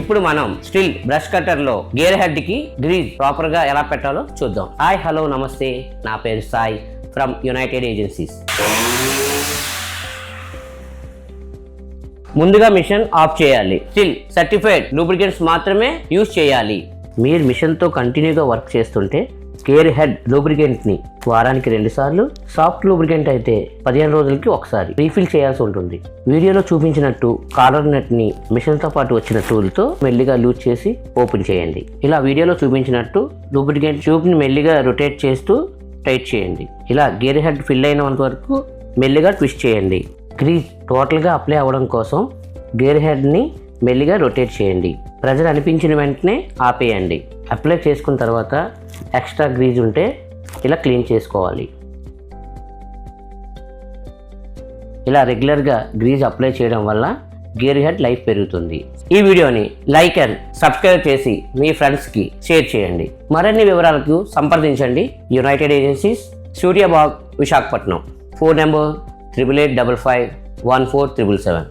ఇప్పుడు మనం still brush cutter లో గేర్ హెడ్ కి గ్రీజ్ ప్రాపర్ గా ఎలా పెట్టాలో చూద్దాం. హాయ్ హలో నమస్తే, నా పేరు సాయి ఫ్రమ్ యునైటెడ్ ఏజెన్సీస్. ముందుగా మిషన్ ఆఫ్ చేయాలి. స్టిల్ సర్టిఫైడ్ లూబ్రికెంట్స్ మాత్రమే యూజ్ చేయాలి. మీరు మిషన్తో కంటిన్యూగా వర్క్ చేస్తుంటే గేర్ హెడ్ లూబ్రికెంట్ని వారానికి 2 సార్లు, సాఫ్ట్ లూబ్రికెంట్ అయితే 15 రోజులకి ఒకసారి రీఫిల్ చేయాల్సి ఉంటుంది. వీడియోలో చూపించినట్టు కాలర్ నెట్ని మిషన్తో పాటు వచ్చిన టూల్తో మెల్లిగా లూజ్ చేసి ఓపెన్ చేయండి. ఇలా వీడియోలో చూపించినట్టు లూబ్రికెంట్ ట్యూబ్ని మెల్లిగా రొటేట్ చేస్తూ టైట్ చేయండి. ఇలా గేర్ హెడ్ ఫిల్ అయినంత వరకు మెల్లిగా ట్విస్ట్ చేయండి. గ్రీజ్ టోటల్గా అప్లై అవ్వడం కోసం గేర్ హెడ్ని మెల్లిగా రొటేట్ చేయండి. ప్రెజర్ అనిపించిన వెంటనే ఆపేయండి. అప్లై చేసుకున్న తర్వాత ఎక్స్ట్రా గ్రీజ్ ఉంటే ఇలా క్లీన్ చేసుకోవాలి. ఇలా రెగ్యులర్గా గ్రీజ్ అప్లై చేయడం వల్ల గేర్ హెడ్ లైఫ్ పెరుగుతుంది. ఈ వీడియోని లైక్ అండ్ సబ్స్క్రైబ్ చేసి మీ ఫ్రెండ్స్కి షేర్ చేయండి. మరిన్ని వివరాలకు సంప్రదించండి united agencies, Suryabagh, Visakhapatnam. Phone number 8855 14777.